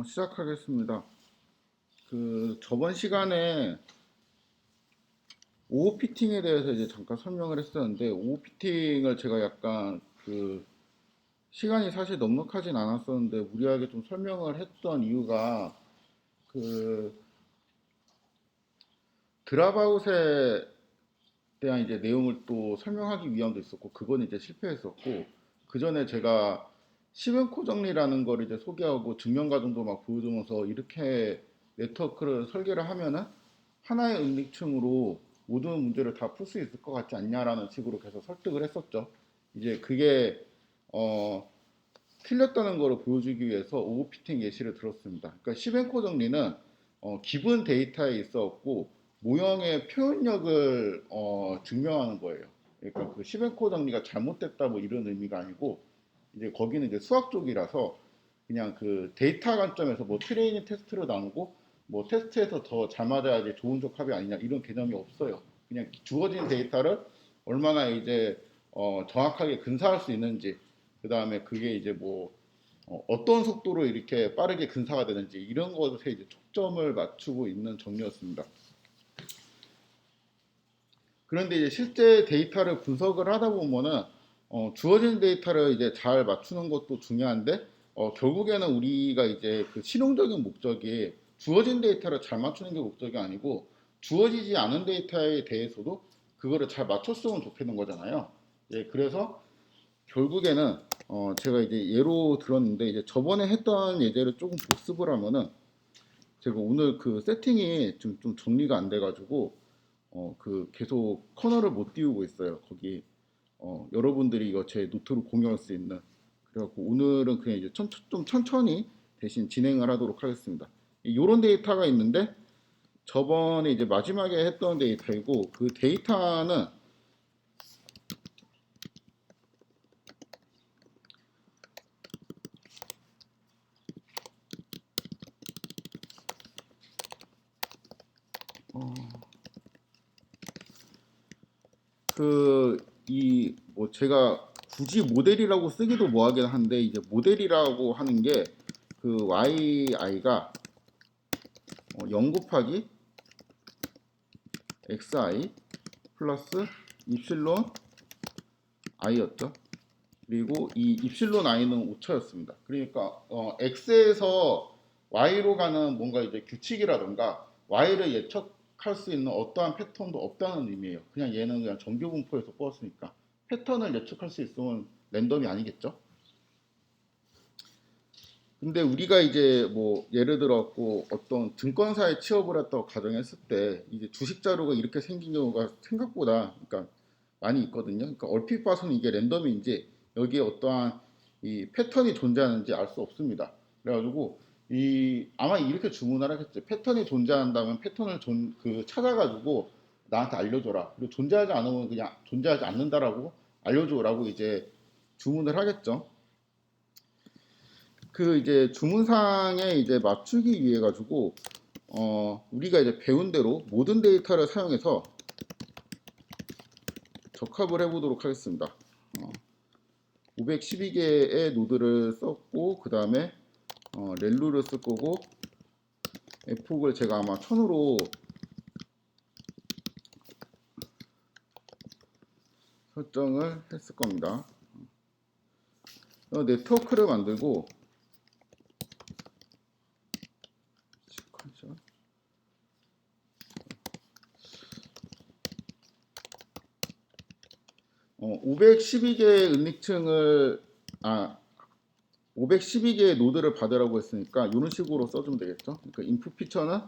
시작하겠습니다. 저번 시간에 오후 피팅에 대해서 이제 잠깐 설명을 했었는데, 오후 피팅을 제가 약간 시간이 사실 넉넉하진 않았었는데, 무리하게 좀 설명을 했던 이유가 그 드랍아웃에 대한 이제 내용을 또 설명하기 위함도 있었고, 그건 이제 실패했었고, 그 전에 제가 시멘코 정리라는 걸 이제 소개하고 증명 과정도 막 보여주면서 이렇게 네트워크를 설계를 하면은 하나의 은닉층으로 모든 문제를 다 풀 수 있을 것 같지 않냐라는 식으로 계속 설득을 했었죠. 이제 그게 어, 틀렸다는 것을 보여주기 위해서 오버피팅 예시를 들었습니다. 그러니까 시멘코 정리는 기본 데이터에 있었고 모형의 표현력을 증명하는 거예요. 그러니까 그 시멘코 정리가 잘못됐다 뭐 이런 의미가 아니고 이제 거기는 이제 수학 쪽이라서 그냥 그 데이터 관점에서 뭐 트레이닝 테스트로 나누고 뭐 테스트에서 더 잘 맞아야지 좋은 적합이 아니냐 이런 개념이 없어요. 그냥 주어진 데이터를 얼마나 이제 정확하게 근사할 수 있는지 그 다음에 그게 이제 뭐 떤 속도로 이렇게 빠르게 근사가 되는지 이런 것에 이제 초점을 맞추고 있는 정리였습니다. 그런데 이제 실제 데이터를 분석을 하다 보면은 주어진 데이터를 이제 잘 맞추는 것도 중요한데 결국에는 우리가 이제 그 실용적인 목적이 주어진 데이터를 잘 맞추는 게 목적이 아니고 주어지지 않은 데이터에 대해서도 그거를 잘 맞췄으면 좋겠는 거잖아요. 예, 그래서 결국에는 제가 이제 예로 들었는데 이제 저번에 했던 예제를 조금 복습을 하면은 제가 오늘 그 세팅이 좀 정리가 안 돼가지고 계속 커널을 못 띄우고 있어요. 거기 여러분들이 이거 제 노트로 공유할 수 있는. 그래갖고 오늘은 그냥 이제 좀 천천히 대신 진행을 하도록 하겠습니다. 이런 데이터가 있는데 저번에 이제 마지막에 했던 데이터이고 그 데이터는 뭐 제가 굳이 모델이라고 쓰기도 뭐하긴 한데 이제 모델이라고 하는 게 그 yi가 0 곱하기 xi 플러스 입실론 i였죠. 그리고 이 입실론 i는 오차였습니다. 그러니까 x에서 y로 가는 뭔가 이제 규칙이라던가 y를 예측할 수 있는 어떠한 패턴도 없다는 의미예요. 그냥 얘는 그냥 정규 분포에서 뽑았으니까 패턴을 예측할 수 있으면 랜덤이 아니겠죠. 근데 우리가 이제 뭐 예를 들었고 어떤 증권사에 취업을 했다고 가정했을 때 이제 주식 자료가 이렇게 생긴 경우가 생각보다 그러니까 많이 있거든요. 그러니까 얼핏 봐서는 이게 랜덤인지 여기에 어떠한 이 패턴이 존재하는지 알 수 없습니다. 그래가지고 이 아마 이렇게 주문을 하겠죠. 패턴이 존재한다면 패턴을 찾아가지고 나한테 알려줘라. 그리고 존재하지 않으면 그냥 존재하지 않는다라고 알려줘라고 이제 주문을 하겠죠. 그 이제 주문상에 이제 맞추기 위해 가지고 우리가 이제 배운 대로 모든 데이터를 사용해서 적합을 해보도록 하겠습니다. 512개의 노드를 썼고 그 다음에 렐루를 쓸 거고 f폭을 제가 아마 1000으로 설정을 했을 겁니다. 네트워크를 만들고 512개의 은닉층을 512개의 노드를 받으라고 했으니까 이런 식으로 써주면 되겠죠. 그러니까 인풋 피처는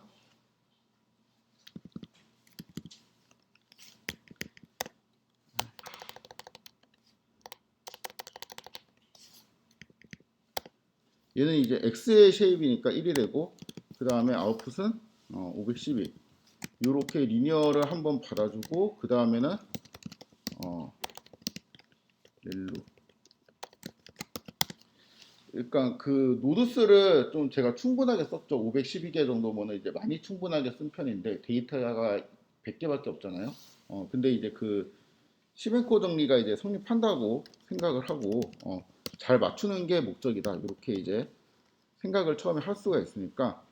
얘는 이제 x의 쉐입이니까 1이 되고 그 다음에 아웃풋은 512 이렇게 리니어를 한번 받아주고 그 다음에는 렐루 그러니까 그 노드스를 좀 제가 충분하게 썼죠. 512개 정도면 이제 많이 충분하게 쓴 편인데 데이터가 100개밖에 없잖아요. 근데 이제 그 시멘코 정리가 이제 성립한다고 생각을 하고 잘 맞추는 게 목적이다. 이렇게 이제 생각을 처음에 할 수가 있으니까.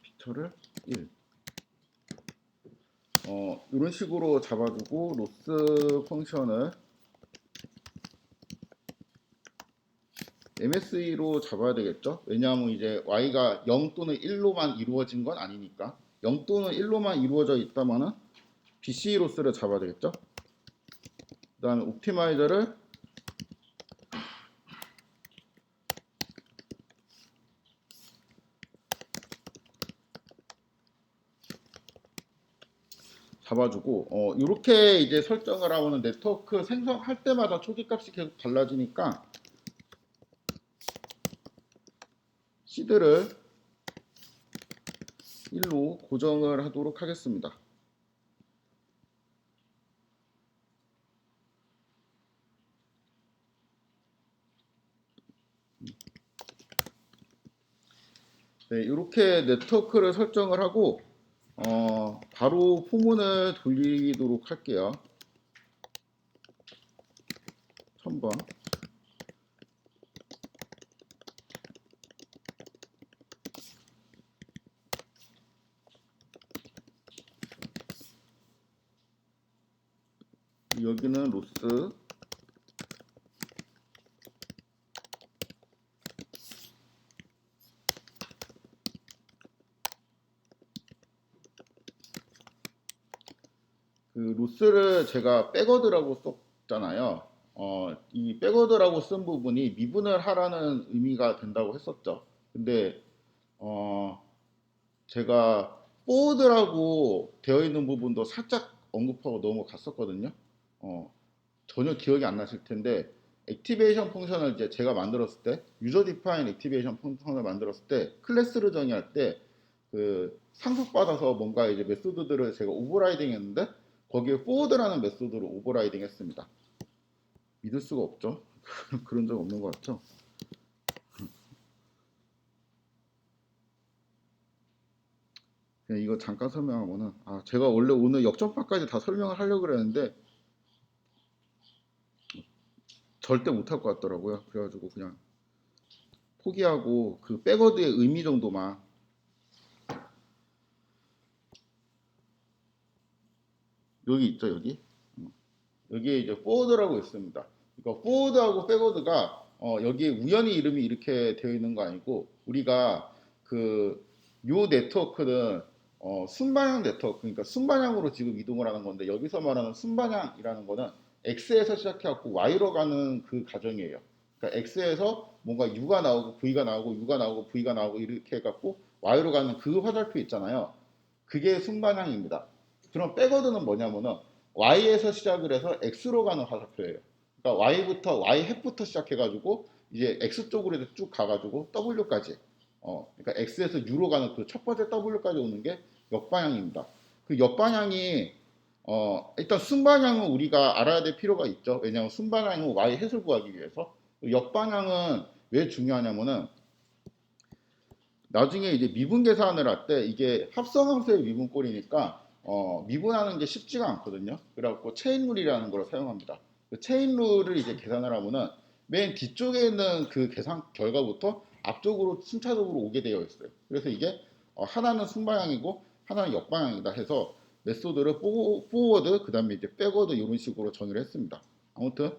빅터를 1 이런 식으로 잡아두고 로스 펑션을 MSE로 잡아야 되겠죠. 왜냐하면 이제 y가 0 또는 1로만 이루어진 건 아니니까. 0 또는 1로만 이루어져 있다면은 BC 로스를 잡아야 되겠죠. 그 다음에 옵티마이저를 잡아주고 이렇게 이제 설정을 하고는 네트워크 생성할 때마다 초기값이 계속 달라지니까 시드를 1로 고정을 하도록 하겠습니다. 네, 이렇게 네트워크를 설정을 하고 바로 포문을 돌리도록 할게요. 1000번. 여기는 로스. 그 로스를 제가 백워드라고 썼잖아요. 이 백워드라고 쓴 부분이 미분을 하라는 의미가 된다고 했었죠. 근데 제가 포워드라고 되어 있는 부분도 살짝 언급하고 넘어갔었거든요. 전혀 기억이 안 나실 텐데 액티베이션 펑션을 이제 제가 만들었을 때 유저 디파인 액티베이션 펑션을 만들었을 때 클래스를 정의할 때 그 상속받아서 뭔가 이제 메소드들을 제가 오버라이딩 했는데 거기에 forward라는 메소드를 오버라이딩 했습니다. 믿을 수가 없죠. 그런 적 없는 것 같죠. 그냥 이거 잠깐 설명하고는 제가 원래 오늘 역전파까지 다 설명을 하려고 그랬는데 절대 못할 것 같더라고요. 그래가지고 그냥 포기하고 그 백워드의 의미 정도만. 여기 있죠, 여기. 여기에 이제 forward라고 있습니다. 그러니까 forward하고 backward가 여기에 우연히 이름이 이렇게 되어 있는 거 아니고 우리가 그 요 네트워크는 순방향 네트워크, 그러니까 순방향으로 지금 이동을 하는 건데 여기서 말하는 순방향이라는 거는 x에서 시작해갖고 y로 가는 그 과정이에요. 그러니까 x에서 뭔가 u가 나오고 v가 나오고 u가 나오고 v가 나오고 이렇게 해갖고 y로 가는 그 화살표 있잖아요. 그게 순방향입니다. 그럼 백워드는 뭐냐면은 y에서 시작을 해서 x로 가는 화살표예요. 그러니까 y부터 y 헵부터 시작해가지고 이제 x 쪽으로 쭉 가가지고 w까지. 그러니까 x에서 u로 가는 그 첫 번째 w까지 오는 게 역방향입니다. 그 역방향이 일단 순방향은 우리가 알아야 될 필요가 있죠. 왜냐하면 순방향은 y 헵을 구하기 위해서. 역방향은 왜 중요하냐면은 나중에 이제 미분 계산을 할 때 이게 합성함수의 미분꼴이니까 미분하는 게 쉽지가 않거든요. 그래갖고 체인룰이라는 걸 사용합니다. 그 체인룰을 이제 계산을 하면은 맨 뒤쪽에 있는 그 계산 결과부터 앞쪽으로 순차적으로 오게 되어 있어요. 그래서 이게 하나는 순방향이고 하나는 역방향이다 해서 메소드를 포워드 그 다음에 이제 백워드 이런 식으로 정의를 했습니다. 아무튼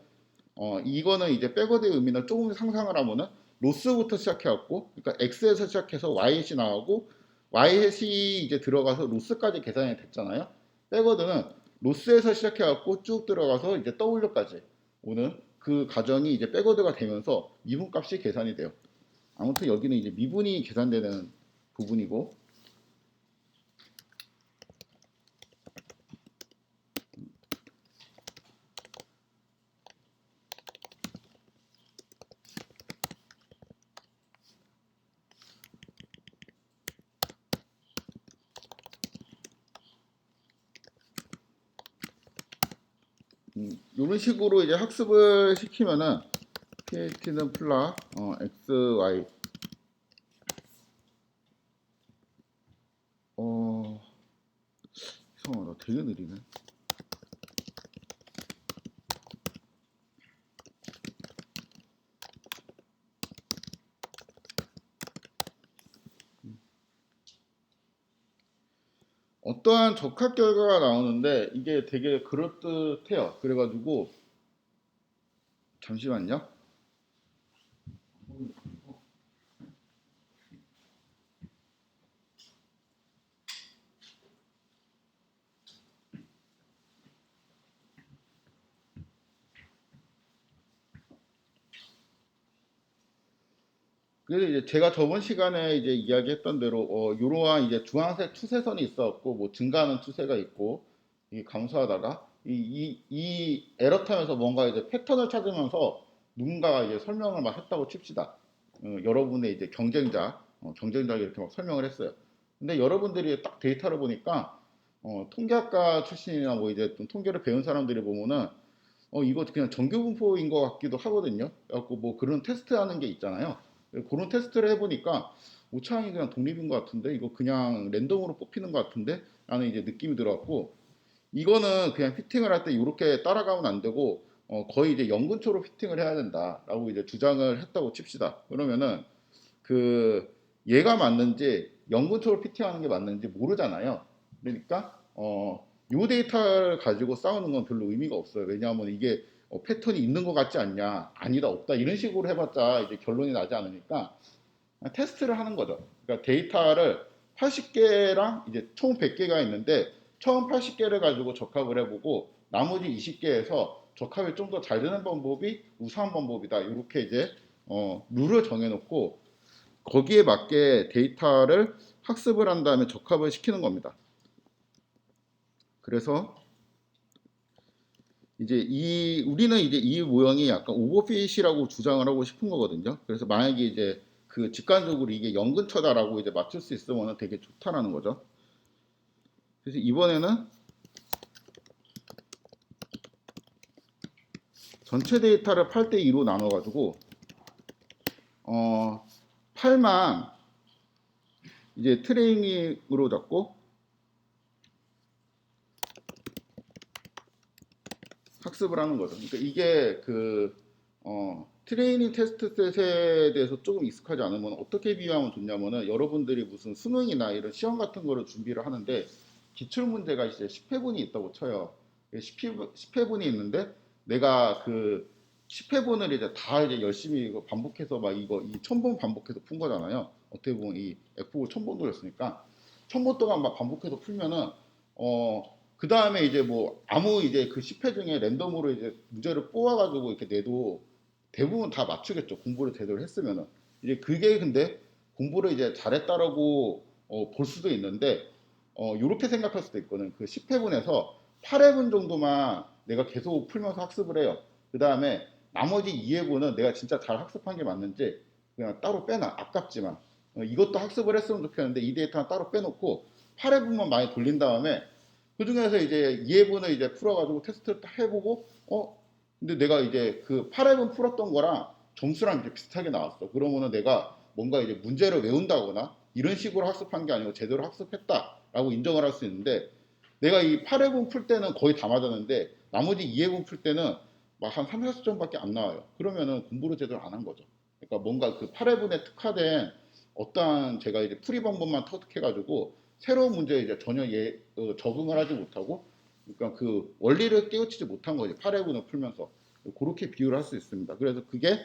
이거는 이제 백워드의 의미를 조금 상상을 하면은 로스부터 시작해갖고, 그러니까 x에서 시작해서 y햇이 나오고 y햇이 이제 들어가서 로스까지 계산이 됐잖아요. 백워드는 로스에서 시작해갖고 쭉 들어가서 이제 w까지 오는 그 과정이 이제 백워드가 되면서 미분값이 계산이 돼요. 아무튼 여기는 이제 미분이 계산되는 부분이고. 이런 식으로 이제 학습을 시키면은 PLT는 플라 x, y 되게 느리네. 어떠한 적합 결과가 나오는데 이게 되게 그럴듯해요. 그래가지고 잠시만요. 그래서 이제 제가 저번 시간에 이제 이야기했던 대로 이러한 이제 주황색 추세선이 있었고 뭐 증가하는 추세가 있고 이게 감소하다가 이 에러 타면서 뭔가 이제 패턴을 찾으면서 누군가가 이제 설명을 막 했다고 칩시다. 여러분의 이제 경쟁자 이렇게 막 설명을 했어요. 근데 여러분들이 딱 데이터를 보니까 통계학과 출신이나 뭐 이제 좀 통계를 배운 사람들이 보면은 이거 그냥 정규분포인 것 같기도 하거든요. 그래갖고 뭐 그런 테스트 하는 게 있잖아요. 그런 테스트를 해보니까 오차항이 그냥 독립인 것 같은데 이거 그냥 랜덤으로 뽑히는 것 같은데 라는 이제 느낌이 들어갖고 이거는 그냥 피팅을 할 때 이렇게 따라가면 안 되고 거의 이제 연근초로 피팅을 해야 된다라고 이제 주장을 했다고 칩시다. 그러면은 그 얘가 맞는지 연근초로 피팅하는 게 맞는지 모르잖아요. 그러니까 요 데이터를 가지고 싸우는 건 별로 의미가 없어요. 왜냐하면 이게 패턴이 있는 것 같지 않냐, 아니다, 없다 이런 식으로 해봤자 이제 결론이 나지 않으니까 테스트를 하는 거죠. 그러니까 데이터를 80개랑 이제 총 100개가 있는데 처음 80개를 가지고 적합을 해보고 나머지 20개에서 적합이 좀 더 잘 되는 방법이 우수한 방법이다. 이렇게 이제 룰을 정해놓고 거기에 맞게 데이터를 학습을 한 다음에 적합을 시키는 겁니다. 그래서 이제 우리는 이제 이 모형이 약간 오버핏이라고 주장을 하고 싶은 거거든요. 그래서 만약에 이제 그 직관적으로 이게 연근처다라고 이제 맞출 수 있으면 되게 좋다라는 거죠. 그래서 이번에는 전체 데이터를 8대 2로 나눠 가지고 8만 이제 트레이닝으로 잡고 학습을 하는 거죠. 그러니까 이게 트레이닝 테스트 셋에 대해서 조금 익숙하지 않으면 어떻게 비유하면 좋냐면은 여러분들이 무슨 수능이나 이런 시험 같은 거를 준비를 하는데 기출 문제가 이제 10회분이 있다고 쳐요. 10회분이 있는데 내가 그 10회분을 이제 다 이제 열심히 이거 반복해서 막 이거 이 1000번 반복해서 푼 거잖아요. 어떻게 보면 이 F를 1000번 돌렸으니까 1000번 동안 막 반복해서 풀면은 그 다음에 이제 뭐 아무 이제 그 10회 중에 랜덤으로 이제 문제를 뽑아가지고 이렇게 내도 대부분 다 맞추겠죠. 공부를 제대로 했으면은. 이제 그게 근데 공부를 이제 잘했다라고 볼 수도 있는데 이렇게 생각할 수도 있거든. 그 10회분에서 8회분 정도만 내가 계속 풀면서 학습을 해요. 그 다음에 나머지 2회분은 내가 진짜 잘 학습한 게 맞는지 그냥 따로 빼놔. 아깝지만. 이것도 학습을 했으면 좋겠는데 이 데이터는 따로 빼놓고 8회분만 많이 돌린 다음에 그 중에서 이제 2회분을 이제 풀어가지고 테스트를 딱 해보고 근데 내가 이제 그 8회분 풀었던 거랑 점수랑 이제 비슷하게 나왔어. 그러면은 내가 뭔가 이제 문제를 외운다거나 이런 식으로 학습한 게 아니고 제대로 학습했다라고 인정을 할 수 있는데 내가 이 8회분 풀 때는 거의 다 맞았는데 나머지 2회분 풀 때는 막 한 3, 40점밖에 안 나와요. 그러면은 공부를 제대로 안 한 거죠. 그러니까 뭔가 그 8회분에 특화된 어떠한 제가 이제 풀이 방법만 터득해가지고 새로운 문제에 이제 전혀 적응을 하지 못하고 그러니까 그 원리를 깨우치지 못한 거지. 8회분을 풀면서 그렇게 비유를 할 수 있습니다. 그래서 그게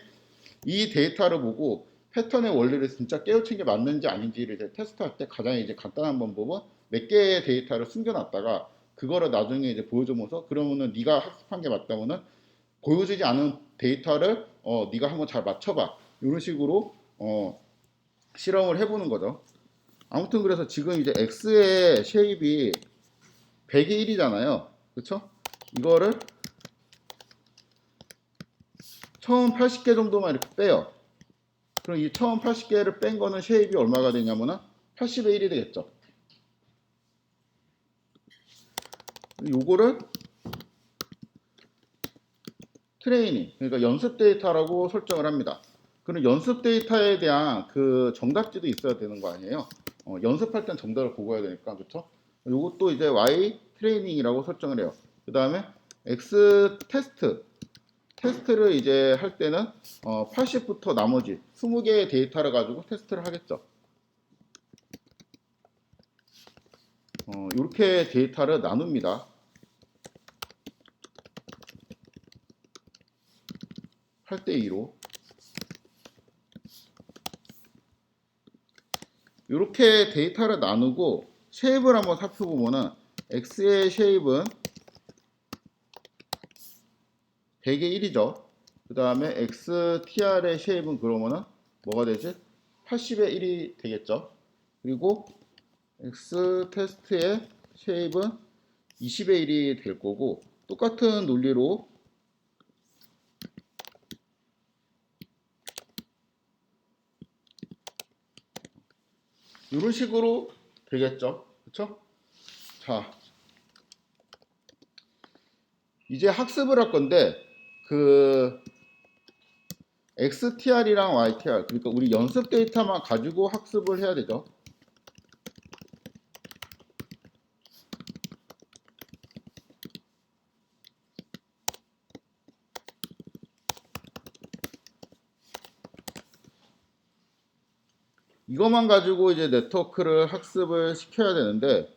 이 데이터를 보고 패턴의 원리를 진짜 깨우친 게 맞는지 아닌지를 이제 테스트할 때 가장 이제 간단한 방법은 몇 개의 데이터를 숨겨놨다가 그거를 나중에 이제 보여주면서 그러면은 네가 학습한 게 맞다면은 보여주지 않은 데이터를 네가 한번 잘 맞춰봐 이런 식으로 실험을 해보는 거죠. 아무튼 그래서 지금 이제 X의 쉐입이 100의 1이잖아요. 그쵸? 이거를 처음 80개 정도만 이렇게 빼요. 그럼 이 처음 80개를 뺀 거는 쉐입이 얼마가 되냐면은 80의 1이 되겠죠. 요거를 트레이닝, 그러니까 연습 데이터라고 설정을 합니다. 그럼 연습 데이터에 대한 그 정답지도 있어야 되는 거 아니에요? 연습할 땐 정답을 보고 해야 되니까, 그렇죠? 요것도 이제 y 트레이닝이라고 설정을 해요. 그 다음에 X 테스트를 이제 할 때는 80부터 나머지 20개의 데이터를 가지고 테스트를 하겠죠. 이렇게 데이터를 나눕니다. 8대2로. 이렇게 데이터를 나누고 쉐입을 한번 살펴보면은 X의 쉐입은 100의 1이죠. 그 다음에 XTR의 쉐입은 그러면은 뭐가 되지? 80의 1이 되겠죠. 그리고 X 테스트의 쉐입은 20의 1이 될 거고, 똑같은 논리로 이런 식으로 되겠죠. 그쵸? 자, 이제 학습을 할 건데, 그 XTR이랑 YTR, 그러니까 우리 연습 데이터만 가지고 학습을 해야 되죠. 이것만 가지고 이제 네트워크를 학습을 시켜야 되는데,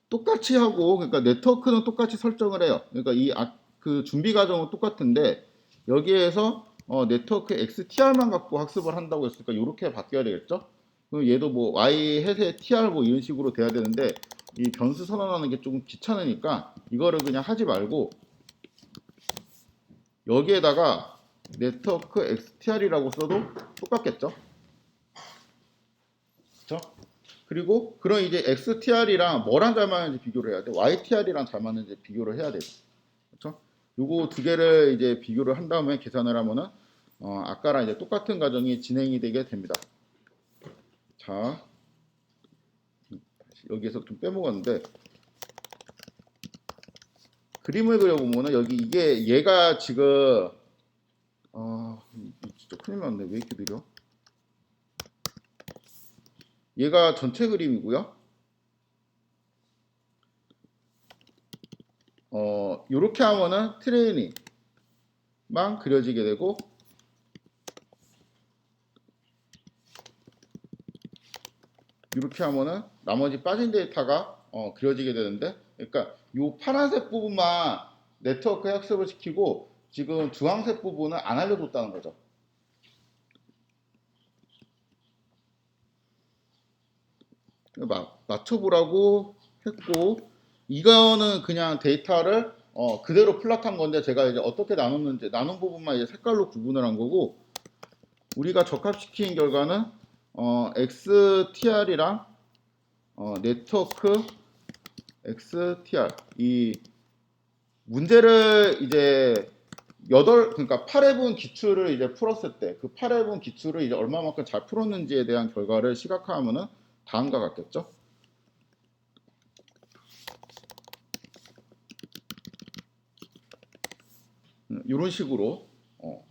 똑같이 하고, 그러니까 네트워크는 똑같이 설정을 해요. 그러니까 그 준비 과정은 똑같은데, 여기에서 네트워크 XTR만 갖고 학습을 한다고 했으니까 이렇게 바뀌어야 되겠죠? 그럼 얘도 뭐 Y 해세 TR 뭐 이런 식으로 돼야 되는데, 이 변수 선언하는 게 조금 귀찮으니까 이거를 그냥 하지 말고 여기에다가 네트워크 XTR이라고 써도 똑같겠죠? 그렇죠? 그리고 그런 이제 XTR이랑 뭐랑 잘 맞는지 비교를 해야 돼. YTR이랑 잘 맞는지 비교를 해야 되죠. 그렇죠? 요거 두 개를 이제 비교를 한 다음에 계산을 하면은 아까랑 이제 똑같은 과정이 진행이 되게 됩니다. 자, 여기에서 좀 빼먹었는데 그림을 그려보면은 여기 이게 얘가 지금 진짜 큰일 났네. 왜 이렇게 느려? 얘가 전체 그림이고요. 요렇게 하면은 트레이닝만 그려지게 되고, 이렇게 하면은 나머지 빠진 데이터가 그려지게 되는데, 그러니까 요 파란색 부분만 네트워크 학습을 시키고 지금 주황색 부분은 안 알려줬다는 거죠. 맞춰보라고 했고, 이거는 그냥 데이터를 그대로 플랫한 건데 제가 이제 어떻게 나눴는지 나눈 부분만 이제 색깔로 구분을 한 거고, 우리가 적합시킨 결과는 XTR이랑 네트워크 XTR 이 문제를 이제 그러니까 8회분 기출을 이제 풀었을 때 그 8회분 기출을 이제 얼마만큼 잘 풀었는지에 대한 결과를 시각화하면은 다음과 같겠죠. 이런 식으로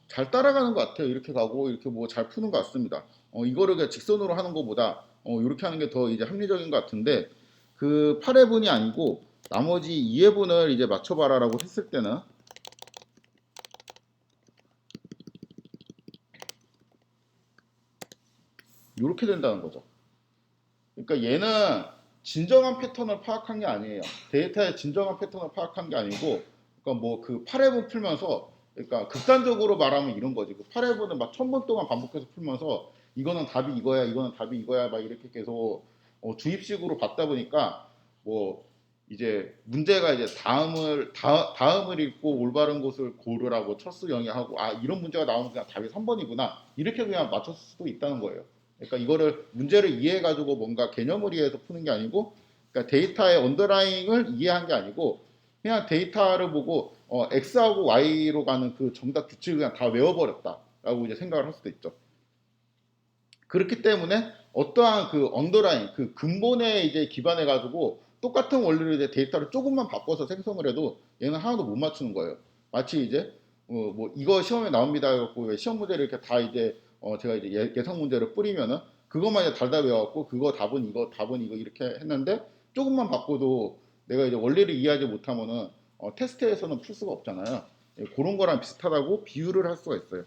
잘 따라가는 것 같아요. 이렇게 가고 이렇게 뭐 잘 푸는 것 같습니다. 이거를 그냥 직선으로 하는 것보다 이렇게 하는 게 더 이제 합리적인 것 같은데, 그 8회분이 아니고 나머지 2회분을 이제 맞춰봐라라고 했을 때는 이렇게 된다는 거죠. 그러니까 얘는 진정한 패턴을 파악한 게 아니에요. 데이터의 진정한 패턴을 파악한 게 아니고, 그러니까 뭐 그 8회분 풀면서, 그러니까 극단적으로 말하면 이런 거지. 그 8회분을 막 1000번 동안 반복해서 풀면서 이거는 답이 이거야, 이거는 답이 이거야, 막 이렇게 계속 주입식으로 받다 보니까 뭐 이제 문제가 이제 다음을 읽고 올바른 곳을 고르라고 첫수 영위하고, 아 이런 문제가 나오면 그냥 답이 3번이구나 이렇게 그냥 맞췄을 수도 있다는 거예요. 그러니까 이거를 문제를 이해해 가지고 뭔가 개념을 이해해서 푸는 게 아니고, 그러니까 데이터의 언더라잉을 이해한 게 아니고 그냥 데이터를 보고 x하고 y로 가는 그 정답 규칙을 그냥 다 외워버렸다라고 이제 생각을 할 수도 있죠. 그렇기 때문에 어떠한 그 언더라인, 그 근본에 이제 기반해 가지고 똑같은 원리로 이제 데이터를 조금만 바꿔서 생성을 해도 얘는 하나도 못 맞추는 거예요. 마치 이제 뭐 이거 시험에 나옵니다 해갖고 왜 시험 문제를 이렇게 다 이제 제가 이제 예상 문제를 뿌리면은 그것만 이제 달다 외워갖고 그거 답은 이거 이렇게 했는데 조금만 바꿔도 내가 이제 원리를 이해하지 못하면은 테스트에서는 풀 수가 없잖아요. 예, 그런 거랑 비슷하다고 비유를 할 수가 있어요.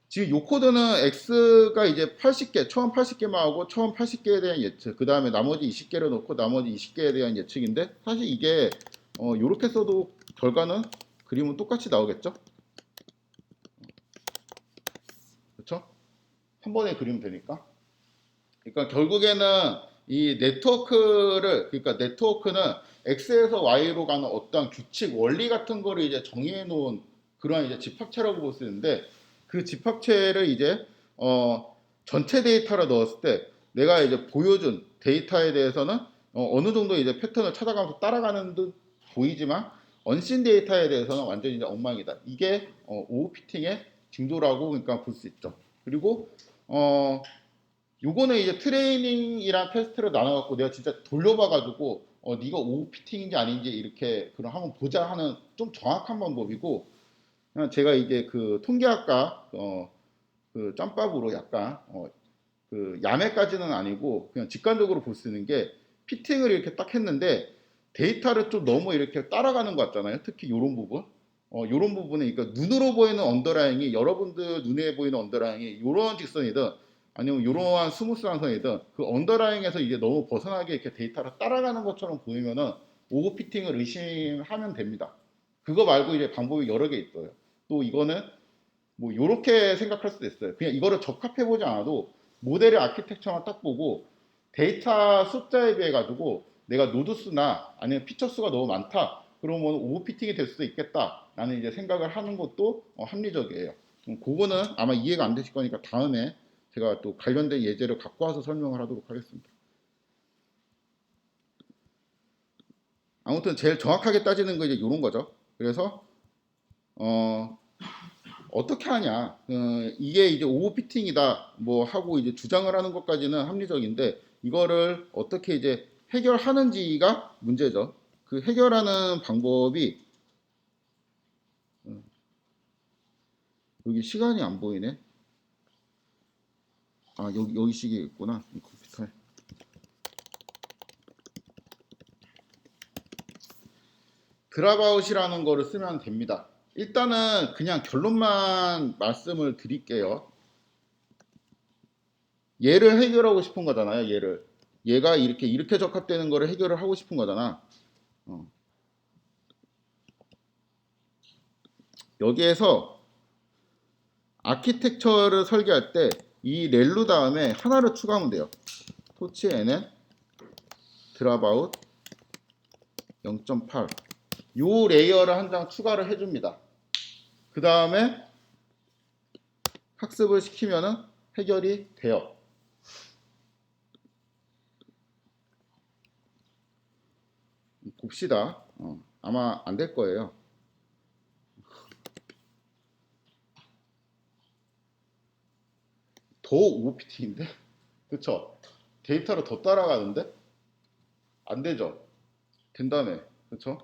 지금 요 코드는 X가 이제 80개, 처음 80개만 하고 처음 80개에 대한 예측, 그 다음에 나머지 20개를 놓고 나머지 20개에 대한 예측인데 사실 이게 요렇게 써도 결과는 그림은 똑같이 나오겠죠? 그렇죠? 한 번에 그리면 되니까. 그러니까 결국에는 이 네트워크를 그러니까 네트워크는 X에서 Y로 가는 어떤 규칙 원리 같은 거를 이제 정의해 놓은 그러한 이제 집합체라고 볼 수 있는데 그 집합체를 이제 전체 데이터를 넣었을 때 내가 이제 보여준 데이터에 대해서는 어느 정도 이제 패턴을 찾아가면서 따라가는 듯 보이지만 언신 데이터에 대해서는 완전히 이제 엉망이다. 이게 오버피팅의 징조라고 그러니까 볼 수 있죠. 그리고 요거는 이제 트레이닝이랑 테스트를 나눠갖고 내가 진짜 돌려봐가지고 네가 오버피팅인지 아닌지 이렇게 그럼 한번 보자 하는 좀 정확한 방법이고 그냥 제가 이제 그 통계학과 그 짬밥으로 약간 그 야매까지는 아니고 그냥 직관적으로 볼 수 있는 게 피팅을 이렇게 딱 했는데 데이터를 좀 너무 이렇게 따라가는 것 같잖아요. 특히 요런 부분. 요런 부분에 그러니까 눈으로 보이는 언더라인이 여러분들 눈에 보이는 언더라인이 요런 직선이든 아니면 요러한 스무스한 선이든 그 언더라인에서 이제 너무 벗어나게 이렇게 데이터를 따라가는 것처럼 보이면은 오버피팅을 의심하면 됩니다. 그거 말고 이제 방법이 여러 개 있어요. 또 이거는 뭐 이렇게 생각할 수도 있어요. 그냥 이거를 적합해 보지 않아도 모델의 아키텍처만 딱 보고 데이터 숫자에 비해 가지고 내가 노드 수나 아니면 피처 수가 너무 많다. 그러면 오버피팅이 될 수도 있겠다. 라는 이제 생각을 하는 것도 합리적이에요. 그거는 아마 이해가 안 되실 거니까 다음에 제가 또 관련된 예제를 갖고 와서 설명을 하도록 하겠습니다. 아무튼 제일 정확하게 따지는 거 이제 이런 거죠. 그래서 어, 어떻게 하냐? 이게 이제 오버피팅이다 뭐 하고 이제 주장을 하는 것까지는 합리적인데 이거를 어떻게 이제 해결하는지가 문제죠. 그 해결하는 방법이 여기 시간이 안 보이네. 아 여기 시계 있구나 이 컴퓨터에. 드랍아웃이라는 거를 쓰면 됩니다. 일단은 그냥 결론만 말씀을 드릴게요. 얘를 해결하고 싶은 거잖아요. 얘가 이렇게 적합되는 거를 해결을 하고 싶은 거잖아. 어. 여기에서 아키텍처를 설계할 때 이 렐루 다음에 하나를 추가하면 돼요. 토치 nn 드랍아웃 0.8 요 레이어를 한 장 추가를 해줍니다. 그 다음에 학습을 시키면은 해결이 돼요. 봅시다. 아마 안 될 거예요. 더 오버피팅인데? 그쵸? 데이터를 더 따라가는데? 안 되죠? 된다며. 그쵸?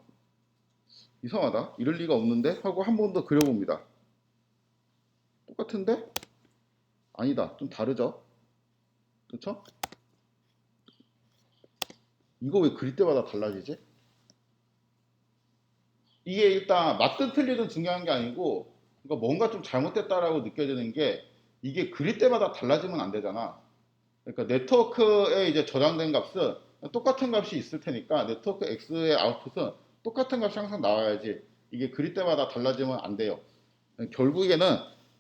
이상하다. 이럴 리가 없는데? 하고 한 번 더 그려봅니다. 똑같은데? 아니다. 좀 다르죠? 그쵸? 이거 왜 그릴 때마다 달라지지? 이게 일단 맞든 틀리든 중요한 게 아니고 그러니까 뭔가 좀 잘못됐다라고 느껴지는 게 이게 그릴 때마다 달라지면 안 되잖아. 그러니까 네트워크에 이제 저장된 값은 똑같은 값이 있을 테니까 네트워크 X의 아웃풋은 똑같은 값이 항상 나와야지 이게 그릴 때마다 달라지면 안 돼요. 결국에는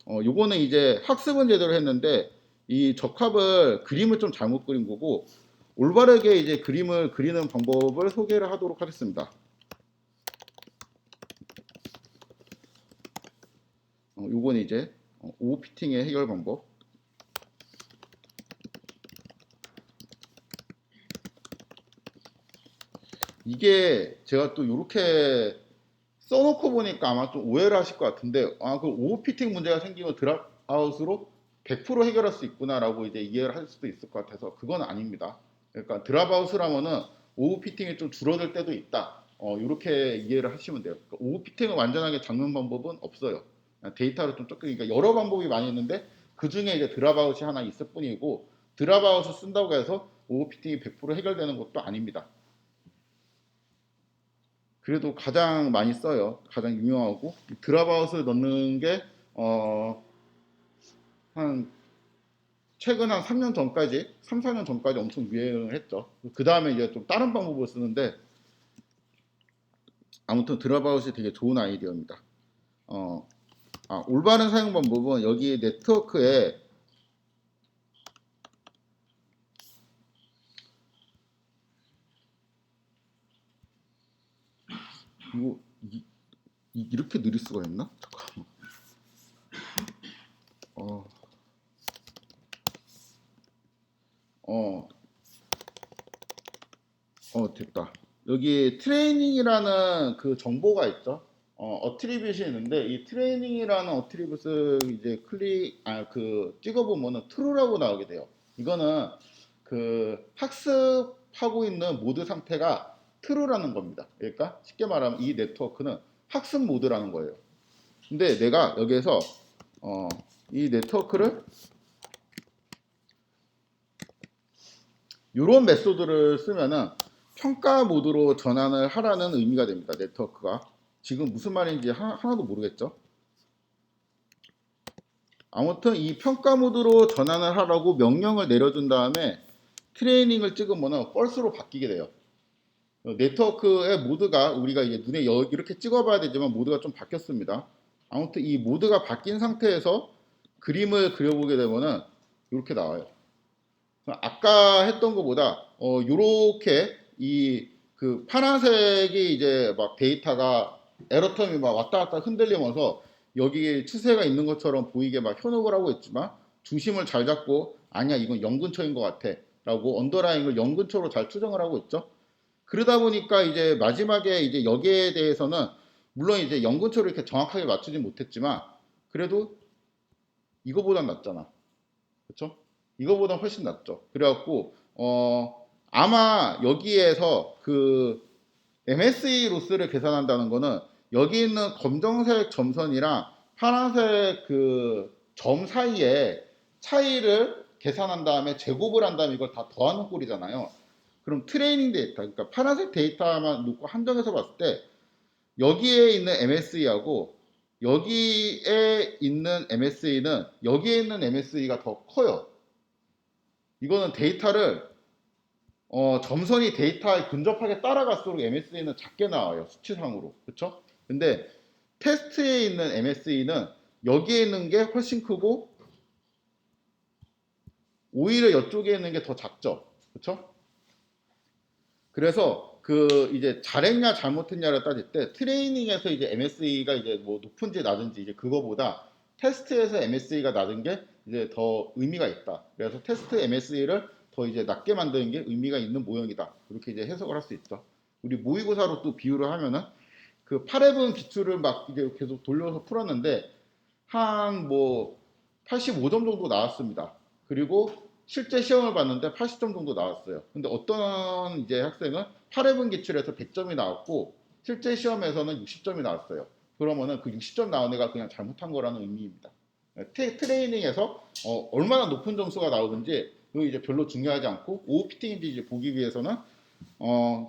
요거는 이제 학습은 제대로 했는데 이 적합을 그림을 좀 잘못 그린 거고 올바르게 이제 그림을 그리는 방법을 소개를 하도록 하겠습니다. 요건 이제 오피팅의 해결 방법. 이게 제가 또 이렇게 써놓고 보니까 아마 좀 오해를 하실 것 같은데 그 오버피팅 문제가 생기면 드랍아웃으로 100% 해결할 수 있구나라고 이제 이해를 할 수도 있을 것 같아서 그건 아닙니다. 그러니까 드랍아웃을 하면은 오버피팅이 좀 줄어들 때도 있다. 이렇게 이해를 하시면 돼요. 그러니까 오버피팅을 완전하게 잡는 방법은 없어요. 데이터를 좀 조금, 그러니까 여러 방법이 많이 있는데 그 중에 이제 드랍아웃이 하나 있을 뿐이고, 드랍아웃을 쓴다고 해서 오버피팅이 100% 해결되는 것도 아닙니다. 그래도 가장 많이 써요. 가장 유명하고, 드랍아웃을 넣는 게 한 최근 한 3년 전까지, 3, 4년 전까지 엄청 유행을 했죠. 그 다음에 이제 좀 다른 방법을 쓰는데, 아무튼 드랍아웃이 되게 좋은 아이디어입니다. 올바른 사용 방법은 여기 네트워크에 이거 이렇게 느릴 수가 있나? 잠깐만. 어, 어, 됐다. 여기 트레이닝이라는 그 정보가 있죠. 어트리뷰시 있는데 이 트레이닝이라는 어트리뷰스 이제 그 찍어보면은 true라고 나오게 돼요. 이거는 그 학습하고 있는 모드 상태가 true라는 겁니다. 그러니까 쉽게 말하면 이 네트워크는 학습 모드라는 거예요. 근데 내가 여기에서 이 네트워크를 이런 메소드를 쓰면은 평가 모드로 전환을 하라는 의미가 됩니다. 네트워크가. 지금 무슨 말인지 하나도 모르겠죠? 아무튼 이 평가 모드로 전환을 하라고 명령을 내려준 다음에 트레이닝을 찍으면 false로 바뀌게 돼요. 네트워크의 모드가 우리가 이제 눈에 이렇게 찍어봐야 되지만 모드가 좀 바뀌었습니다. 아무튼 이 모드가 바뀐 상태에서 그림을 그려보게 되면은 이렇게 나와요. 아까 했던 것보다 요렇게 이 그 파란색이 이제 막 데이터가 에러텀이 막 왔다 갔다 흔들리면서 여기 추세가 있는 것처럼 보이게 막 현혹을 하고 있지만 중심을 잘 잡고 아니야 이건 0 근처인 것 같아 라고 언더라인을 0 근처로 잘 추정을 하고 있죠. 그러다 보니까 이제 마지막에 이제 여기에 대해서는 물론 이제 0 근처로 이렇게 정확하게 맞추지 못했지만 그래도 이거보단 낫잖아. 그렇죠? 이거보다 훨씬 낫죠. 그래갖고 아마 여기에서 그 MSE 로스를 계산한다는 거는 여기 있는 검정색 점선이랑 파란색 그 점 사이에 차이를 계산한 다음에 제곱을 한 다음에 이걸 다 더하는 꼴이잖아요. 그럼 트레이닝 데이터, 그러니까 파란색 데이터만 놓고 한정해서 봤을 때 여기에 있는 MSE하고 여기에 있는 MSE는 여기에 있는 MSE가 더 커요. 이거는 데이터를 점선이 데이터에 근접하게 따라갈수록 MSE는 작게 나와요. 수치상으로. 그렇죠? 근데 테스트에 있는 MSE는 여기에 있는 게 훨씬 크고 오히려 이쪽에 있는 게 더 작죠. 그렇죠? 그래서 그 이제 잘했냐 잘못했냐를 따질 때 트레이닝에서 이제 MSE가 이제 뭐 높은지 낮은지 이제 그거보다 테스트에서 MSE가 낮은 게 이제 더 의미가 있다. 그래서 테스트 MSE를 더 이제 낮게 만드는 게 의미가 있는 모형이다. 이렇게 이제 해석을 할 수 있죠. 우리 모의고사로 또 비유를 하면은 그 8회분 기출을 막 이제 계속 돌려서 풀었는데 한 뭐 85점 정도 나왔습니다. 그리고 실제 시험을 봤는데 80점 정도 나왔어요. 근데 어떤 이제 학생은 8회분 기출에서 100점이 나왔고 실제 시험에서는 60점이 나왔어요. 그러면은 그 60점 나온 애가 그냥 잘못한 거라는 의미입니다. 트레이닝에서 얼마나 높은 점수가 나오는지 그거 이제 별로 중요하지 않고 OPT인지 이제 보기 위해서는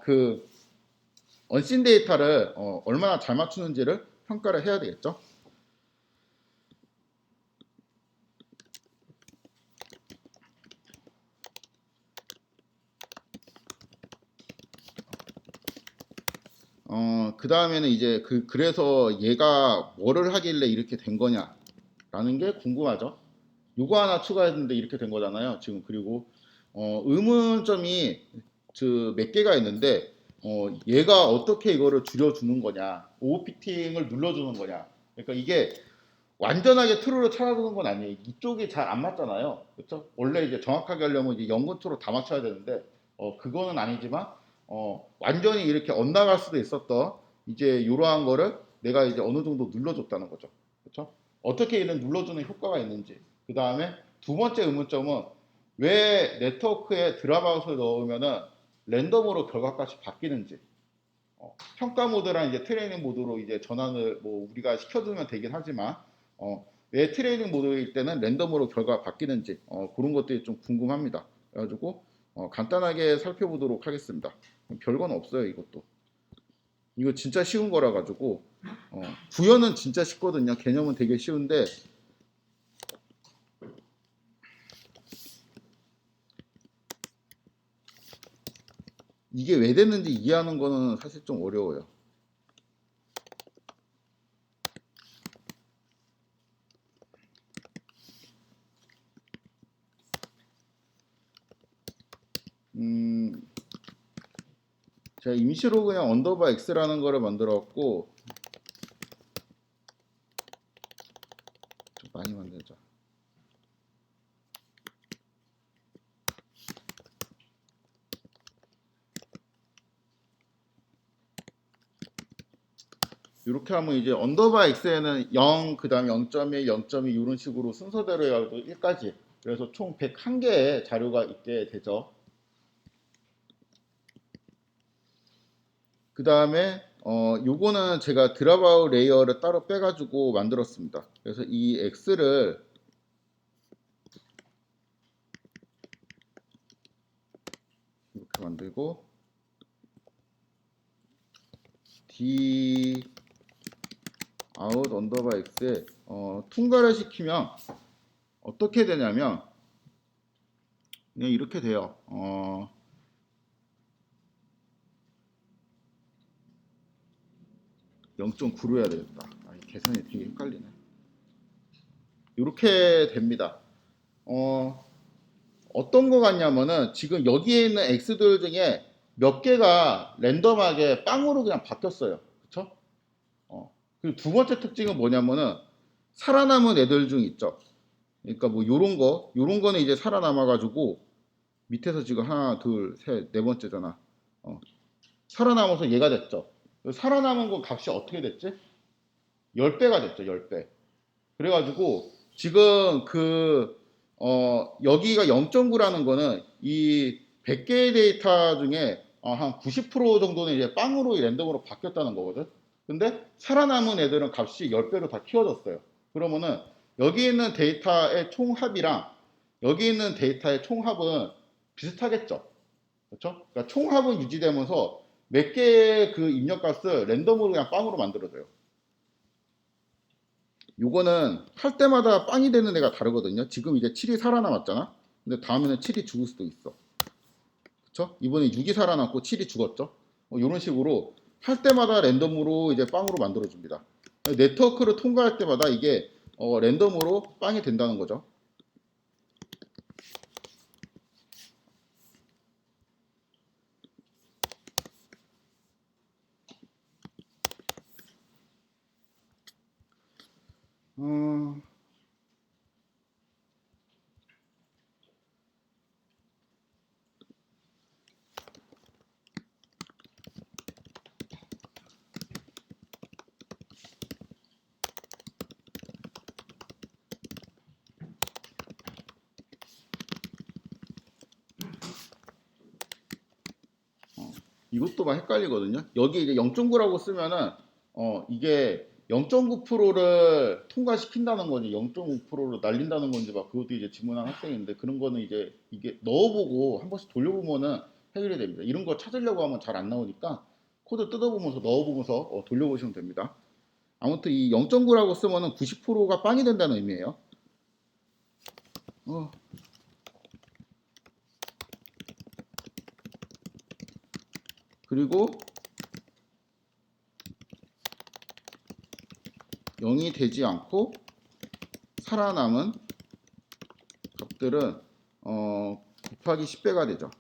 그 언신 데이터를 얼마나 잘 맞추는지를 평가를 해야 되겠죠. 그 다음에는 이제 그래서 얘가 뭐를 하길래 이렇게 된 거냐라는 게 궁금하죠. 요거 하나 추가했는데 이렇게 된 거잖아요. 지금 그리고 의문점이 몇 개가 있는데 얘가 어떻게 이거를 줄여주는 거냐, 오버피팅을 눌러주는 거냐. 그러니까 이게 완전하게 트루로 찾아주는 건 아니에요. 이쪽이 잘 안 맞잖아요. 그렇죠? 원래 이제 정확하게 하려면 이제 연근투로 다 맞춰야 되는데 그거는 아니지만 완전히 이렇게 엇나갈 수도 있었던 이제 이러한 거를 내가 이제 어느 정도 눌러줬다는 거죠. 그렇죠? 어떻게 이런 눌러주는 효과가 있는지. 그 다음에 두 번째 의문점은 왜 네트워크에 드랍아웃을 넣으면은 랜덤으로 결과값이 바뀌는지. 평가 모드랑 이제 트레이닝 모드로 이제 전환을 뭐 우리가 시켜두면 되긴 하지만 왜 트레이닝 모드일 때는 랜덤으로 결과가 바뀌는지 그런 것들이 좀 궁금합니다. 그래가지고 간단하게 살펴보도록 하겠습니다. 별건 없어요, 이것도. 이거 진짜 쉬운 거라 가지고 구현은 진짜 쉽거든요. 개념은 되게 쉬운데 이게 왜 됐는지 이해하는 거는 사실 좀 어려워요. 제가 임시로 그냥 언더바 x라는 거를 만들었고 좀 많이 만들자. 이렇게 하면 이제 언더바 x에는 0, 그 다음에 0.1, 0.2 이런 식으로 순서대로 해가지고 1까지. 그래서 총 101개의 자료가 있게 되죠. 그 다음에 요거는 제가 드랍아웃 레이어를 따로 빼가지고 만들었습니다. 그래서 이 x를 이렇게 만들고 d out 언더바 x에 통과를 시키면 어떻게 되냐면 그냥 이렇게 돼요. 0.9로 해야 되겠다. 계산이 되게 헷갈리네. 이렇게 됩니다. 어떤 거 같냐면은 지금 여기에 있는 x들 중에 몇 개가 랜덤하게 빵으로 그냥 바뀌었어요. 그쵸? 그리고 두 번째 특징은 뭐냐면은 살아남은 애들 중 있죠. 그러니까 뭐 요런 거는 이제 살아남아가지고 밑에서 지금 하나, 둘, 셋, 네 번째잖아. 살아남아서 얘가 됐죠. 살아남은 거 값이 어떻게 됐지? 10배가 됐죠, 10배. 그래가지고 지금 여기가 0.9라는 거는 이 100개의 데이터 중에 한 90% 정도는 이제 빵으로 랜덤으로 바뀌었다는 거거든. 근데 살아남은 애들은 값이 10배로 다 키워졌어요. 그러면은 여기 있는 데이터의 총합이랑 여기 있는 데이터의 총합은 비슷하겠죠. 그렇죠? 그러니까 총합은 유지되면서 몇 개의 그 입력값을 랜덤으로 그냥 빵으로 만들어져요. 요거는 할 때마다 빵이 되는 애가 다르거든요. 지금 이제 7이 살아남았잖아. 근데 다음에는 7이 죽을 수도 있어. 그쵸? 이번에 6이 살아남고 7이 죽었죠. 이런 식으로 할 때마다 랜덤으로 이제 빵으로 만들어줍니다. 네트워크를 통과할 때마다 이게 랜덤으로 빵이 된다는 거죠. 어, 이것도 막 헷갈리거든요. 여기 이제 0.9라고 쓰면은 이게 0.9%를 통과시킨다는 건지 0.5%를 날린다는 건지 막 그것도 이제 질문한 학생인데 그런 거는 이제 이게 넣어보고 한 번씩 돌려보면은 해결이 됩니다. 이런 거 찾으려고 하면 잘 안 나오니까 코드 뜯어보면서 넣어보면서 돌려보시면 됩니다. 아무튼 이 0.9라고 쓰면은 90%가 빵이 된다는 의미예요. 어, 그리고 0이 되지 않고 살아남은 값들은 곱하기 10배가 되죠.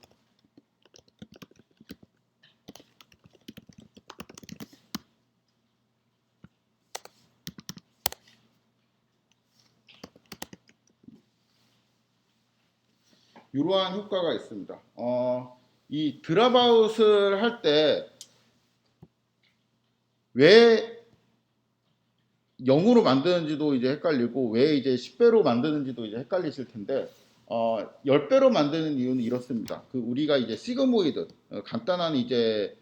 이러한 효과가 있습니다. 이 드랍아웃을 할 때 왜 0으로 만드는지도 이제 헷갈리고 왜 이제 10배로 만드는지도 이제 헷갈리실 텐데 10배로 만드는 이유는 이렇습니다. 그 우리가 이제 시그모이드 간단한 이제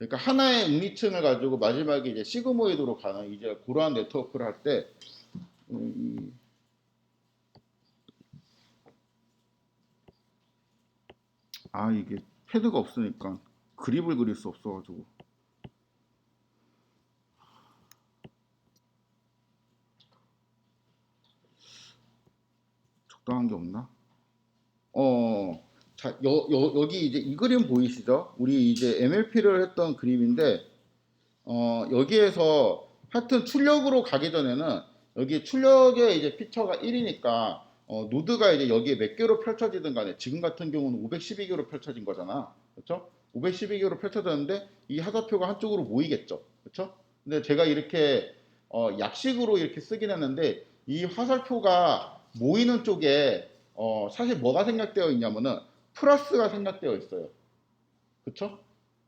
그러니까 하나의 응리층을 가지고 마지막에 이제 시그모이드로 가는 이제 그러한 네트워크를 할 때, 이게 패드가 없으니까 그립을 그릴 수 없어가지고. 적당한 게 없나? 자, 여기 이제 이 그림 보이시죠? 우리 이제 MLP를 했던 그림인데, 여기에서 하여튼 출력으로 가기 전에는 여기 출력의 이제 피처가 1이니까 노드가 이제 여기에 몇 개로 펼쳐지든 간에 지금 같은 경우는 512개로 펼쳐진 거잖아. 그렇죠? 512개로 펼쳐졌는데 이 하사표가 한쪽으로 모이겠죠. 그렇죠? 근데 제가 이렇게 약식으로 이렇게 쓰긴 했는데 이 화살표가 모이는 쪽에 사실 뭐가 생략되어 있냐면은 플러스가 생략되어 있어요. 그렇죠?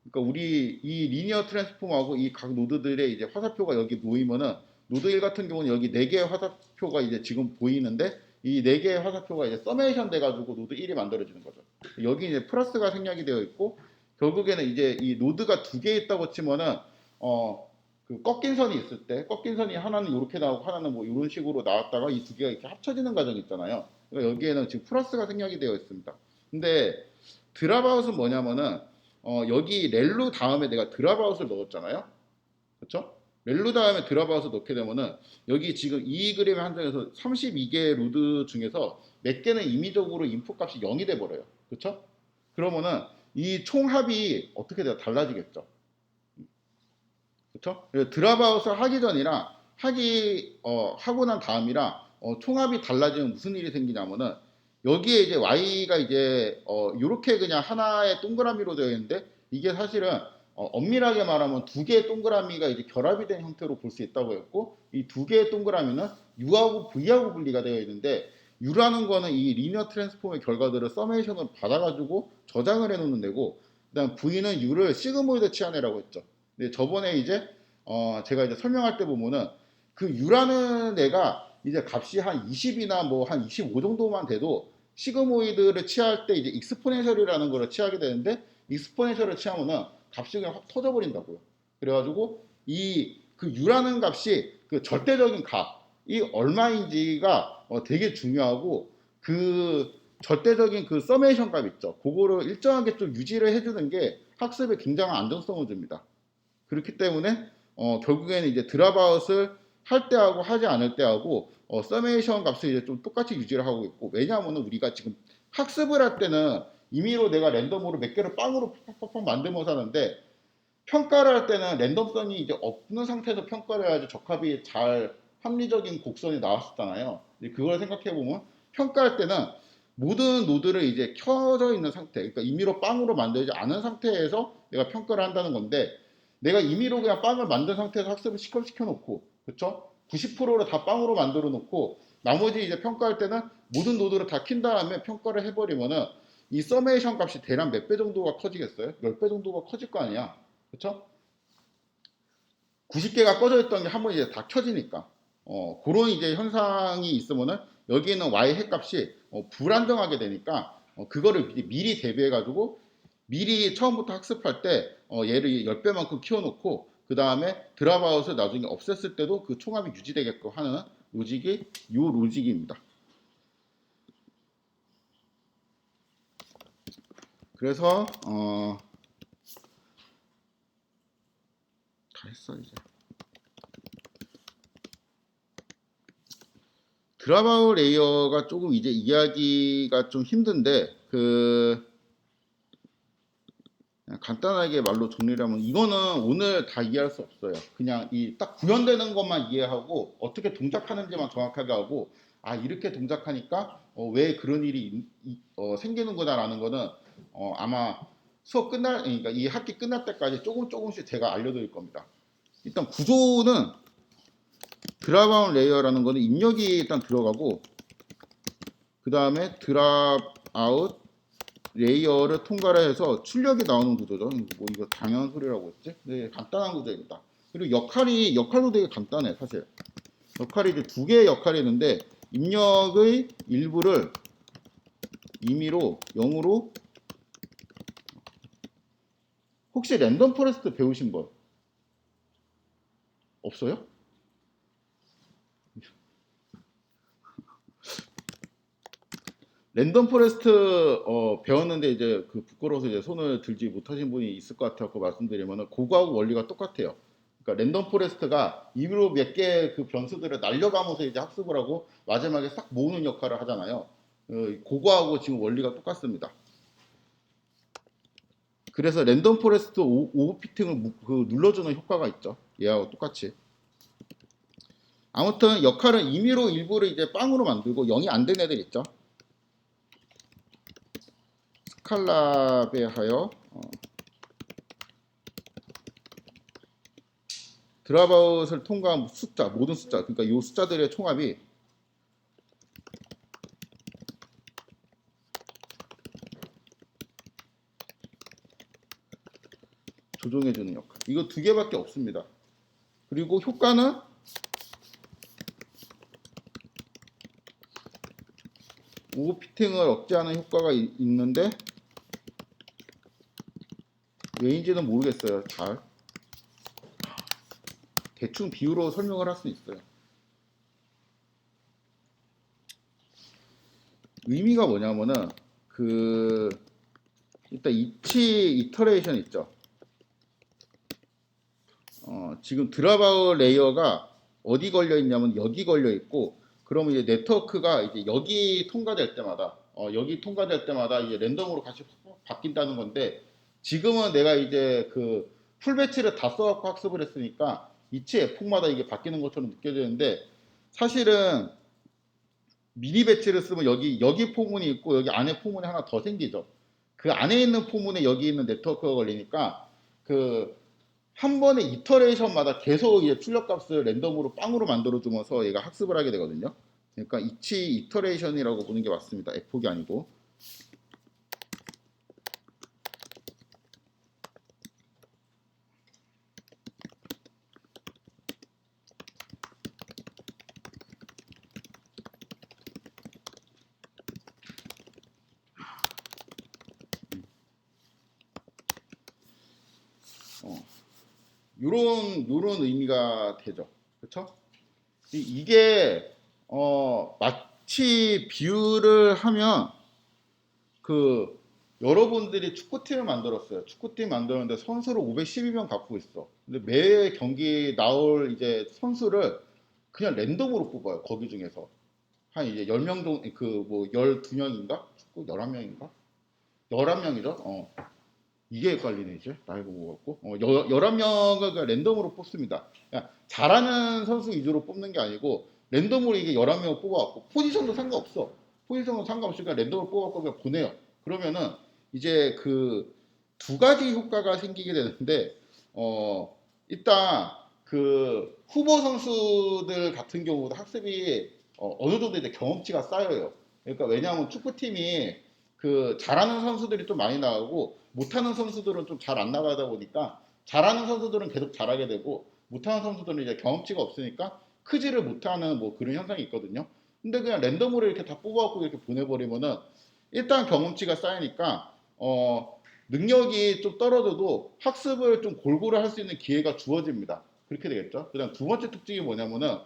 그러니까 우리 이 리니어 트랜스폼하고 이 각 노드들의 이제 화살표가 여기 모이면은 노드 1 같은 경우는 여기 4개의 화살표가 이제 지금 보이는데 이 4개의 화살표가 이제 서메이션 돼가지고 노드 1이 만들어지는 거죠. 여기 이제 플러스가 생략이 되어 있고 결국에는 이제 이 노드가 2개 있다고 치면은 그 꺾인 선이 있을 때 꺾인 선이 하나는 이렇게 나오고 하나는 뭐 이런 식으로 나왔다가 이 2개가 이렇게 합쳐지는 과정이 있잖아요. 그러니까 여기에는 지금 플러스가 생략이 되어 있습니다. 근데 드랍아웃은 뭐냐면은 여기 렐루 다음에 내가 드랍아웃을 넣었잖아요. 그렇죠? 렐루 다음에 드랍아웃을 넣게 되면은 여기 지금 이 그림의 한 장에서 32개의 루드 중에서 몇 개는 임의적으로 인풋 값이 0이 돼 버려요. 그렇죠? 그러면은 이 총합이 어떻게 돼요? 달라지겠죠. 그렇죠? 드랍아웃을 하기 전이랑 하고 난 다음이랑 총합이 달라지면 무슨 일이 생기냐면은 여기에 이제 y가 이제 이렇게 그냥 하나의 동그라미로 되어 있는데 이게 사실은 엄밀하게 말하면 두 개의 동그라미가 이제 결합이 된 형태로 볼 수 있다고 했고 이 두 개의 동그라미는 u하고 v하고 분리가 되어 있는데 u라는 거는 이 리니어 트랜스폼의 결과들을 서메이션으로 받아가지고 저장을 해놓는 데고 그다음 v는 u를 시그모이드 치환해라고 했죠. 근데 저번에 이제 제가 이제 설명할 때 보면은 그 u라는 애가 이제 값이 한 20이나 뭐 한 25 정도만 돼도 시그모이드를 취할 때 이제 익스포넨셜이라는 걸 취하게 되는데 익스포넨셜을 취하면은 값이 그냥 확 터져버린다고요. 그래가지고 이 그 u라는 값이 그 절대적인 값이 얼마인지가 되게 중요하고 그 절대적인 그 서메이션 값 있죠. 그거를 일정하게 좀 유지를 해주는 게 학습에 굉장한 안정성을 줍니다. 그렇기 때문에 결국에는 이제 드랍아웃을 할 때하고 하지 않을 때하고 서메이션 값을 이제 좀 똑같이 유지를 하고 있고 왜냐하면 우리가 지금 학습을 할 때는 임의로 내가 랜덤으로 몇 개를 빵으로 팍팍팍 만들면서 하는데 평가를 할 때는 랜덤성이 이제 없는 상태에서 평가를 해야지 적합이 잘 합리적인 곡선이 나왔었잖아요. 그걸 생각해 보면 평가할 때는 모든 노드를 이제 켜져 있는 상태, 그러니까 임의로 빵으로 만들지 않은 상태에서 내가 평가를 한다는 건데 내가 임의로 그냥 빵을 만든 상태에서 학습을 시켜 놓고 그쵸? 90%를 다 빵으로 만들어 놓고 나머지 이제 평가할 때는 모든 노드를 다 킨 다음에 평가를 해버리면은 이 서메이션 값이 대략 몇 배 정도가 커지겠어요? 10배 정도가 커질 거 아니야. 그쵸? 90개가 꺼져 있던 게 한번 이제 다 켜지니까 그런 이제 현상이 있으면은 여기에는 y 핵 값이 불안정하게 되니까 그거를 미리 대비해 가지고 미리 처음부터 학습할 때 얘를 10배만큼 키워놓고 그 다음에 드랍아웃을 나중에 없앴을 때도 그 총합이 유지되게끔 하는 로직이 이 로직입니다. 그래서 다 했어 이제. 드랍아웃 레이어가 조금 이제 이해하기가 좀 힘든데 그냥 간단하게 말로 정리를 하면 이거는 오늘 다 이해할 수 없어요. 그냥 이 딱 구현되는 것만 이해하고 어떻게 동작하는지만 정확하게 하고 이렇게 동작하니까 왜 그런 일이 생기는구나라는 거는 아마 수업 그러니까 이 학기 끝날 때까지 조금씩 제가 알려드릴 겁니다. 일단 구조는 드랍아웃 레이어라는 거는 입력이 일단 들어가고 그 다음에 드랍아웃 레이어를 통과를 해서 출력이 나오는 구조죠. 뭐 이거 당연한 소리라고 했지? 네, 간단한 구조입니다. 그리고 역할도 되게 간단해, 사실. 역할이 이제 두 개의 역할이 있는데, 입력의 일부를 임의로 0으로 혹시 랜덤 포레스트 배우신 분 없어요? 랜덤 포레스트 배웠는데 이제 그 부끄러워서 이제 손을 들지 못하신 분이 있을 것 같아서 말씀드리면은 그거하고 원리가 똑같아요. 그러니까 랜덤 포레스트가 입으로 몇 개의 그 변수들을 날려가면서 이제 학습을 하고 마지막에 싹 모으는 역할을 하잖아요. 그거하고 지금 원리가 똑같습니다. 그래서 랜덤 포레스트 오버피팅을 그 눌러주는 효과가 있죠. 얘하고 똑같이. 아무튼 역할은 임의로 일부를 이제 빵으로 만들고 0이 안 된 애들 있죠. 스칼라에 하여 드랍아웃을 통과한 숫자, 모든 숫자, 그러니까 이 숫자들의 총합이 조정해주는 역할. 이거 두 개밖에 없습니다. 그리고 효과는 오버피팅을 억제하는 효과가 있는데 왜인지는 모르겠어요. 잘 대충 비유로 설명을 할 수 있어요. 의미가 뭐냐면은 그 일단 이치 이터레이션 있죠. 지금 드랍아웃 레이어가 어디 걸려 있냐면 여기 걸려 있고, 그러면 이제 네트워크가 이제 여기 통과될 때마다 여기 통과될 때마다 이제 랜덤으로 같이 바뀐다는 건데, 지금은 내가 이제 그 풀배치를 다 써갖고 학습을 했으니까 이치 F마다 이게 바뀌는 것처럼 느껴지는데, 사실은 미리 배치를 쓰면 여기 포문이 있고 여기 안에 포문이 하나 더 생기죠. 그 안에 있는 포문에 여기 있는 네트워크가 걸리니까 그 한 번의 이터레이션마다 계속 이제 출력값을 랜덤으로 빵으로 만들어주면서 얘가 학습을 하게 되거든요. 그러니까 이치 이터레이션이라고 보는 게 맞습니다. F폭이 아니고. 요런 의미가 되죠. 그렇죠? 이게 마치 비유를 하면 그 여러분들이 축구팀을 만들었어요. 축구팀 만들었는데 선수를 512명 갖고 있어. 근데 매 경기 나올 이제 선수를 그냥 랜덤으로 뽑아요. 거기 중에서 한 이제 10명 정도, 그 뭐 12명인가? 축구 11명인가? 11명이죠. 이게 헷갈리네 이제 나이 보고 갖고 11명을 랜덤으로 뽑습니다. 그냥 잘하는 선수 위주로 뽑는 게 아니고 랜덤으로 이게 11명을 뽑아갖고 포지션도 상관없어. 포지션도 상관없으니까 랜덤으로 뽑아갖고 그냥 보내요. 그러면은 이제 그 두 가지 효과가 생기게 되는데, 일단 그 후보 선수들 같은 경우도 학습이 어느 정도 이제 경험치가 쌓여요. 그러니까 왜냐하면 축구팀이 그 잘하는 선수들이 좀 많이 나가고 못하는 선수들은 좀 잘 안 나가다 보니까, 잘하는 선수들은 계속 잘하게 되고 못하는 선수들은 이제 경험치가 없으니까 크지를 못하는 뭐 그런 현상이 있거든요. 근데 그냥 랜덤으로 이렇게 다 뽑아갖고 이렇게 보내버리면은 일단 경험치가 쌓이니까 능력이 좀 떨어져도 학습을 좀 골고루 할 수 있는 기회가 주어집니다. 그렇게 되겠죠. 그다음 두 번째 특징이 뭐냐면은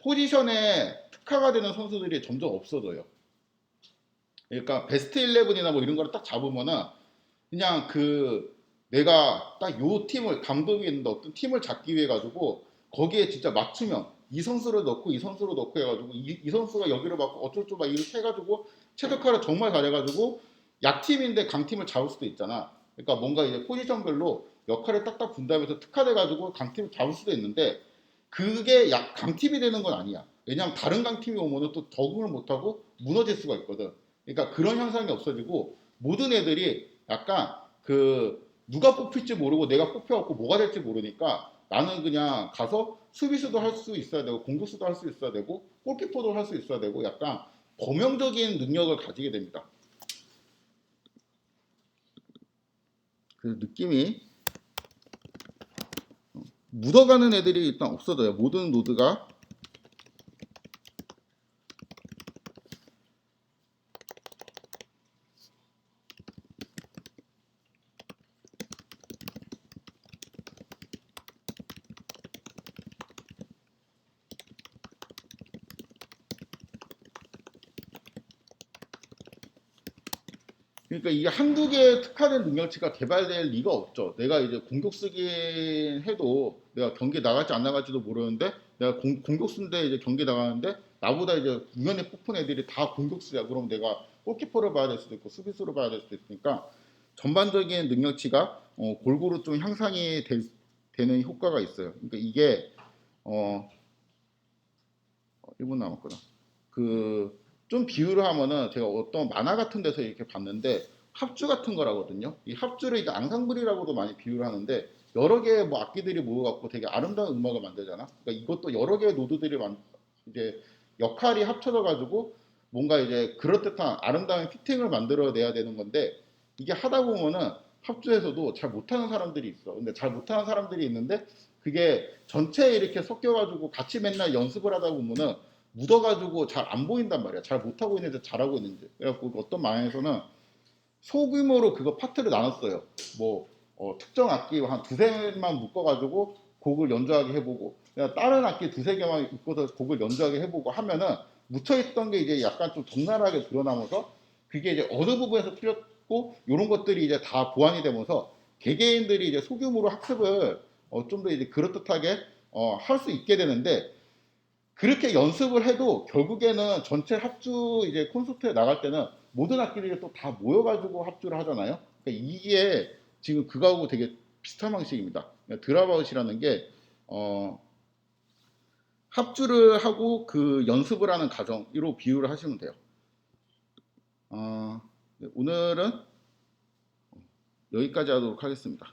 포지션에 특화가 되는 선수들이 점점 없어져요. 그러니까 베스트 11이나 뭐 이런 거를 딱 잡으면은 그냥 그 내가 딱 요 팀을, 감독이 있는데 어떤 팀을 잡기 위해 가지고 거기에 진짜 맞추면 이 선수를 넣고 이 선수를 넣고 해가지고 이 선수가 여기를 받고 어쩔 막 이렇게 해가지고 최적화를 정말 잘해가지고 약팀인데 강팀을 잡을 수도 있잖아. 그러니까 뭔가 이제 포지션별로 역할을 딱딱 분담해서 특화돼가지고 강팀을 잡을 수도 있는데, 그게 강팀이 되는 건 아니야. 왜냐하면 다른 강팀이 오면은 또 적응을 못하고 무너질 수가 있거든. 그러니까 그런 현상이 없어지고 모든 애들이 약간 그 누가 뽑힐지 모르고 내가 뽑혀갖고 뭐가 될지 모르니까 나는 그냥 가서 수비수도 할 수 있어야 되고 공격수도 할 수 있어야 되고 골키퍼도 할 수 있어야 되고 약간 범용적인 능력을 가지게 됩니다. 그 느낌이 묻어가는 애들이 일단 없어져요. 모든 노드가 그러니까 이게 한두 개의 특화된 능력치가 개발될 리가 없죠. 내가 이제 공격 쓰긴 해도 내가 경기 나갈지 안 나갈지도 모르는데 내가 공격수인데 이제 경기 나가는데 나보다 이제 우연히 뽑힌 애들이 다 공격수야. 그럼 내가 골키퍼를 봐야 될 수도 있고 수비수를 봐야 될 수도 있으니까 전반적인 능력치가 골고루 좀 향상이 되는 효과가 있어요. 그러니까 이게 어, 1분 남았구나. 그 좀 비유를 하면은 제가 어떤 만화 같은 데서 이렇게 봤는데 합주 같은 거라거든요. 이 합주를 이제 앙상블이라고도 많이 비유를 하는데 여러 개의 뭐 악기들이 모여갖고 되게 아름다운 음악을 만들잖아. 그러니까 이것도 여러 개의 노드들이 이제 역할이 합쳐져 가지고 뭔가 이제 그럴듯한 아름다운 피팅을 만들어내야 되는 건데 이게 하다 보면은 합주에서도 잘 못하는 사람들이 있어. 근데 잘 못하는 사람들이 있는데 그게 전체에 이렇게 섞여가지고 같이 맨날 연습을 하다 보면은 묻어가지고 잘 안 보인단 말이야. 잘 못하고 있는지 잘하고 있는지. 그래갖고 어떤 방에서는 소규모로 그거 파트를 나눴어요. 뭐 특정 악기 한 두세 개만 묶어가지고 곡을 연주하게 해보고 그냥 다른 악기 두세 개만 묶어서 곡을 연주하게 해보고 하면은 묻혀있던 게 이제 약간 좀 적나라하게 드러나면서 그게 이제 어느 부분에서 틀렸고 이런 것들이 이제 다 보완이 되면서 개개인들이 이제 소규모로 학습을 좀 더 이제 그럴듯하게 할 수 있게 되는데 그렇게 연습을 해도 결국에는 전체 합주 이제 콘서트에 나갈 때는 모든 악기들이 또 다 모여가지고 합주를 하잖아요. 그러니까 이게 지금 그거하고 되게 비슷한 방식입니다. 드랍아웃이라는 게 합주를 하고 그 연습을 하는 과정으로 비유를 하시면 돼요. 네, 오늘은 여기까지 하도록 하겠습니다.